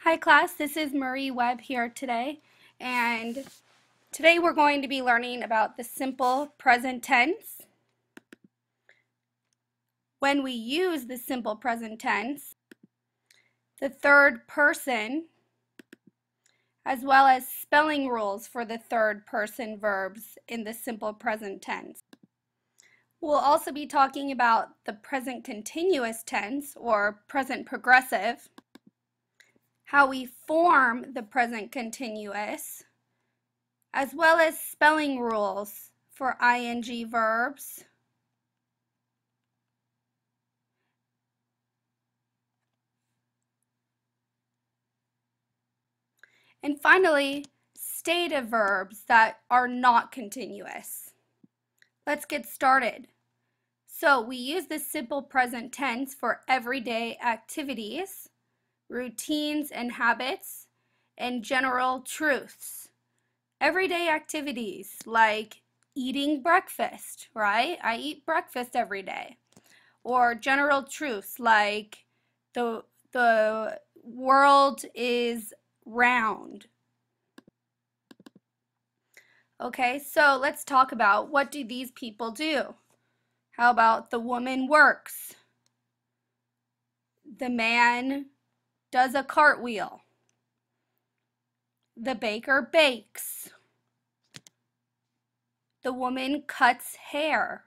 Hi class, this is Marie Webb here today, and today we're going to be learning about the simple present tense. When we use the simple present tense, the third person, as well as spelling rules for the third person verbs in the simple present tense. We'll also be talking about the present continuous tense or present progressive, how we form the present continuous, as well as spelling rules for ing verbs, and finally, stative verbs that are not continuous. Let's get started. So we use the simple present tense for everyday activities, routines and habits, and general truths. Everyday activities like eating breakfast, right? I eat breakfast every day. Or general truths like the world is round. Okay, so let's talk about what do these people do. How about the woman works? The man does a cartwheel. The baker bakes. The woman cuts hair,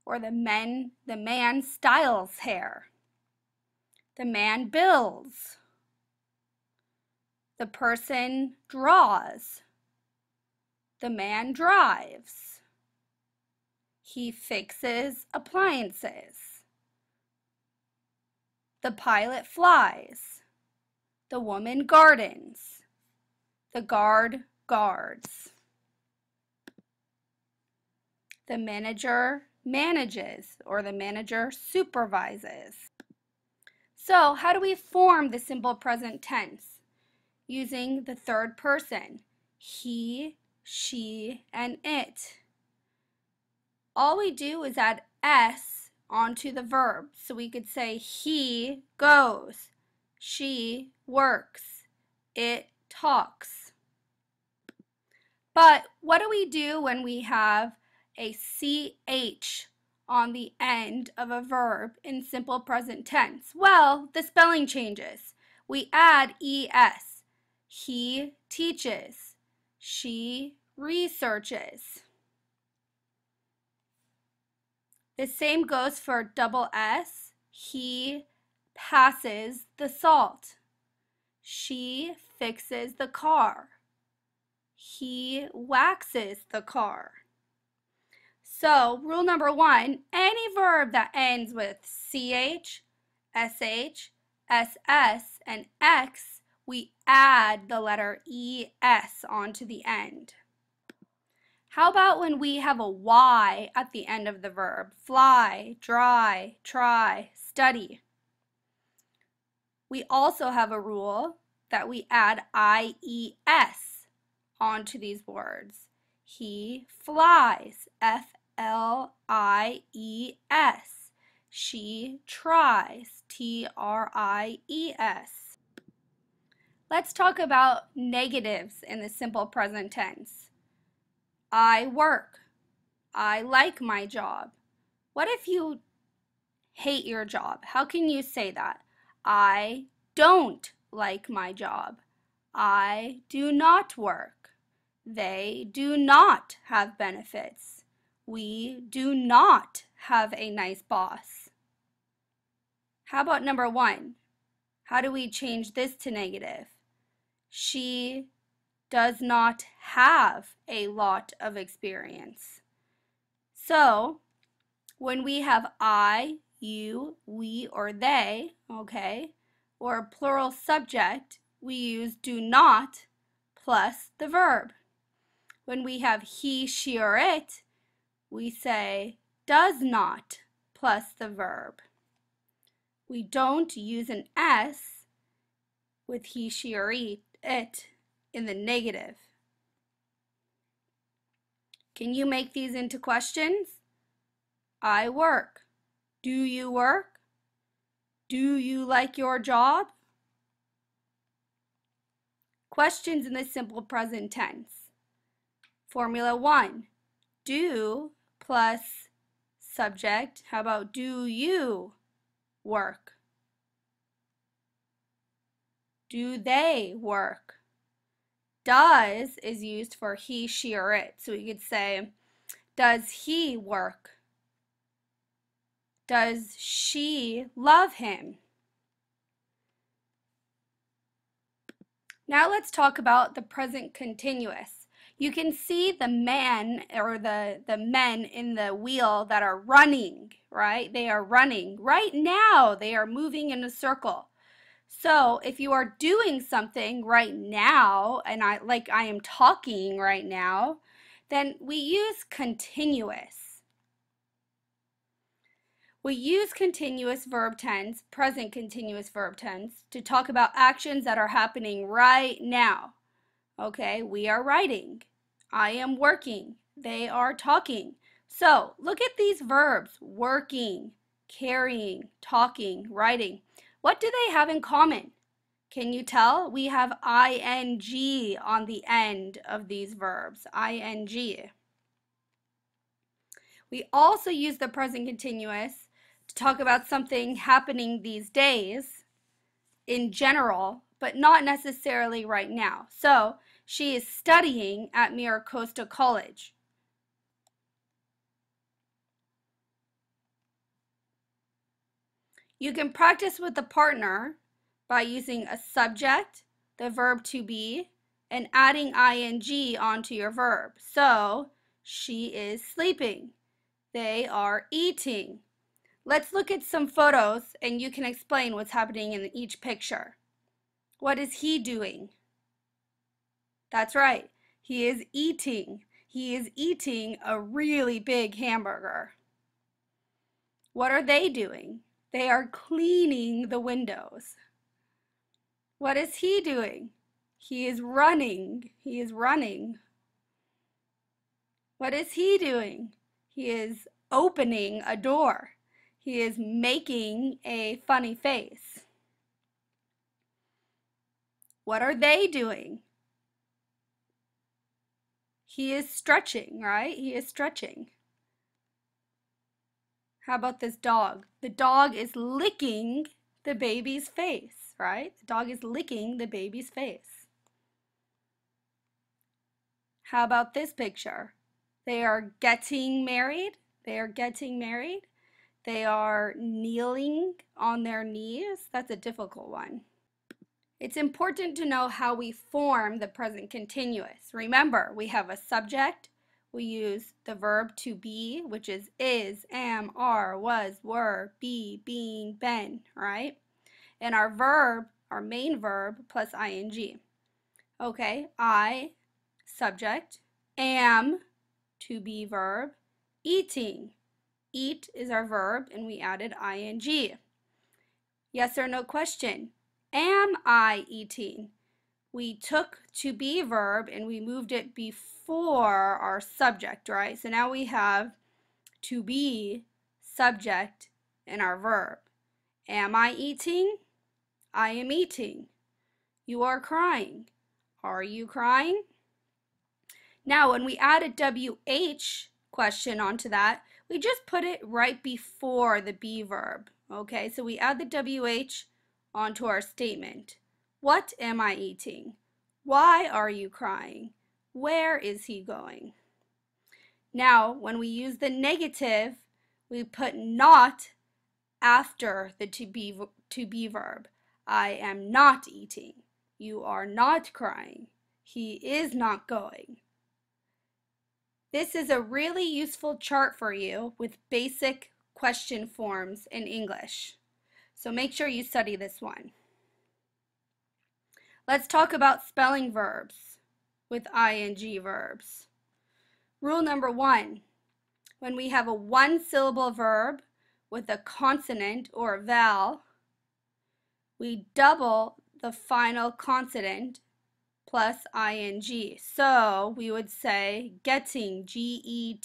or the man styles hair. The man builds. The person draws. The man drives. He fixes appliances. The pilot flies. The woman gardens. The guard guards. The manager manages, or the manager supervises. So, how do we form the simple present tense? Using the third person, he, she, and it. All we do is add s onto the verb. So we could say he goes, she works, it talks. But what do we do when we have a ch on the end of a verb in simple present tense? Well, the spelling changes. We add es. He teaches. She researches. The same goes for double S. He passes the salt. She fixes the car. He waxes the car. So, rule number 1, any verb that ends with ch, sh, ss, and x, we add the letter es onto the end. How about when we have a y at the end of the verb? Fly, dry, try, study. We also have a rule that we add ies onto these words. He flies, F-L-I-E-S. She tries, T-R-I-E-S. Let's talk about negatives in the simple present tense. I work. I like my job. What if you hate your job? How can you say that? I don't like my job. I do not work. They do not have benefits. We do not have a nice boss. How about number 1? How do we change this to negative? She does not have a lot of experience. So, when we have I, you, we, or they, okay, or a plural subject, we use do not plus the verb. When we have he, she, or it, we say does not plus the verb. We don't use an S with he, she, or it in the negative. Can you make these into questions? I work. Do you work? Do you like your job? Questions in the simple present tense. Formula 1, do plus subject. How about do you work? Do they work? Does is used for he, she, or it. So we could say, does he work? Does she love him? Now let's talk about the present continuous. You can see the man or the men in the wheel that are running, right? They are running. Right now, they are moving in a circle. So if you are doing something right now, and I am talking right now, then we use continuous. We use continuous verb tense, present continuous verb tense, to talk about actions that are happening right now. Okay, we are writing. I am working. They are talking. So look at these verbs: working, carrying, talking, writing. What do they have in common? Can you tell? We have ing on the end of these verbs, ing. We also use the present continuous to talk about something happening these days in general, but not necessarily right now. So, she is studying at Miracosta College. You can practice with a partner by using a subject, the verb to be, and adding ing onto your verb. So, she is sleeping. They are eating. Let's look at some photos and you can explain what's happening in each picture. What is he doing? That's right. He is eating. He is eating a really big hamburger. What are they doing? They are cleaning the windows. What is he doing? He is running. He is running. What is he doing? He is opening a door. He is making a funny face. What are they doing? He is stretching, right? He is stretching. How about this dog? The dog is licking the baby's face, right? The dog is licking the baby's face. How about this picture? They are getting married. They are getting married. They are kneeling on their knees. That's a difficult one. It's important to know how we form the present continuous. Remember, we have a subject. We use the verb to be, which is, am, are, was, were, be, being, been, right? And our verb, our main verb, plus ing. Okay, I, subject, am, to be verb, eating. Eat is our verb, and we added ing. Yes or no question. Am I eating? We took to be verb and we moved it before our subject, right? So now we have to be, subject, and our verb. Am I eating? I am eating. You are crying. Are you crying? Now, when we add a WH question onto that, we just put it right before the be verb. Okay, so we add the WH onto our statement. What am I eating? Why are you crying? Where is he going? Now, when we use the negative, we put not after the to be verb. I am not eating. You are not crying. He is not going. This is a really useful chart for you with basic question forms in English. So make sure you study this one. Let's talk about spelling verbs with ing verbs. Rule number 1, when we have a one-syllable verb with a consonant or vowel, we double the final consonant plus ing. So we would say getting, G-E-T-T-I-N-G,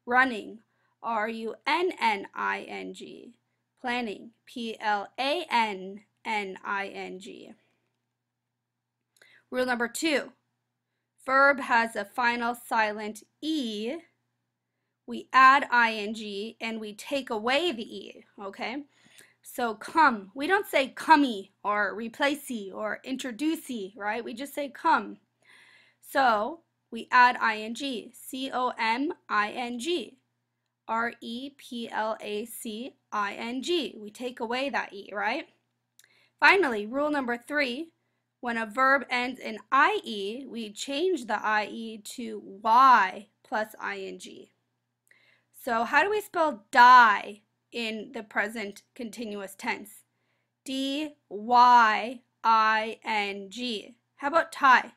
running, R-U-N-N-I-N-G, planning, P-L-A-N-N-I-N-G. Rule number 2, verb has a final silent E. We add ing and we take away the E, okay? So come, we don't say comey or replacey or introducey, right? We just say come. So we add ing, C-O-M-I-N-G, R-E-P-L-A-C-I-N-G. We take away that E, right? Finally, rule number 3, when a verb ends in IE, we change the IE to Y plus ing. So how do we spell die in the present continuous tense? D-Y-I-N-G. How about tie?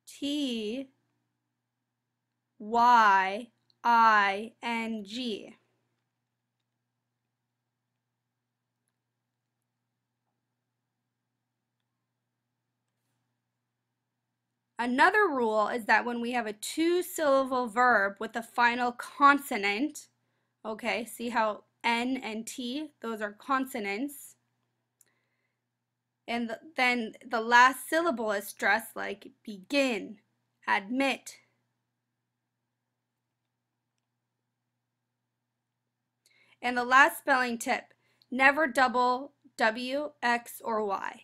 T-Y-I-N-G. Another rule is that when we have a 2-syllable verb with a final consonant, okay, see how N and T, those are consonants, and then the last syllable is stressed, like begin, admit. And the last spelling tip, never double W, X, or Y.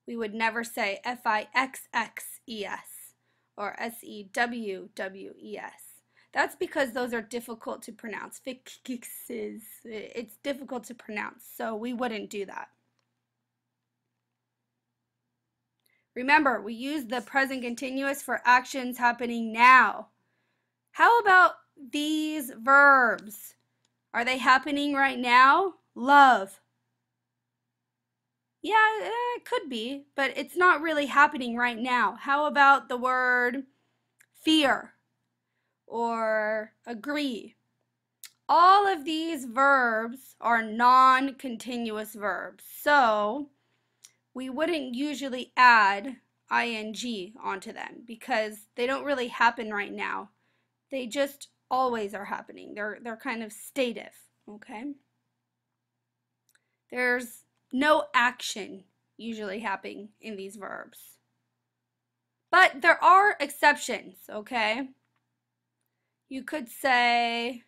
We would never say F-I-X-X-E-S or S-E-W-W-E-S. That's because those are difficult to pronounce. Fixes, it's difficult to pronounce, so we wouldn't do that. Remember, we use the present continuous for actions happening now. How about these verbs? Are they happening right now? Love. Yeah, it could be, but it's not really happening right now. How about the word fear or agree? All of these verbs are non-continuous verbs, so we wouldn't usually add ing onto them because they don't really happen right now. They just always are happening. They're kind of stative, okay? There's no action usually happening in these verbs. But there are exceptions, okay? You could say,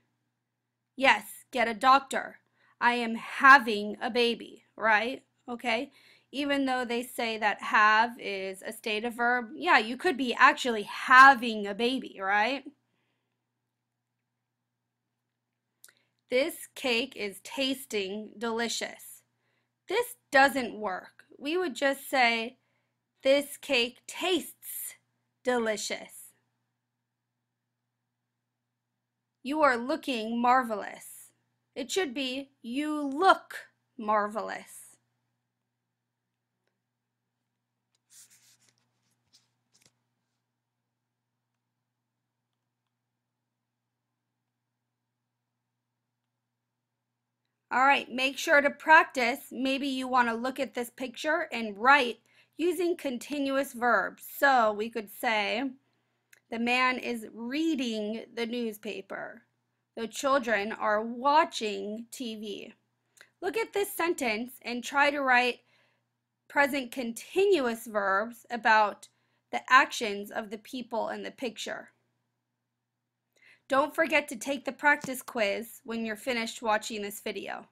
yes, get a doctor. I am having a baby, right? Okay? Even though they say that have is a stative verb, yeah, you could be actually having a baby, right? This cake is tasting delicious. This doesn't work. We would just say, this cake tastes delicious. You are looking marvelous. It should be, you look marvelous. All right, make sure to practice. Maybe you want to look at this picture and write using continuous verbs. So we could say, the man is reading the newspaper. The children are watching TV. Look at this sentence and try to write present continuous verbs about the actions of the people in the picture. Don't forget to take the practice quiz when you're finished watching this video.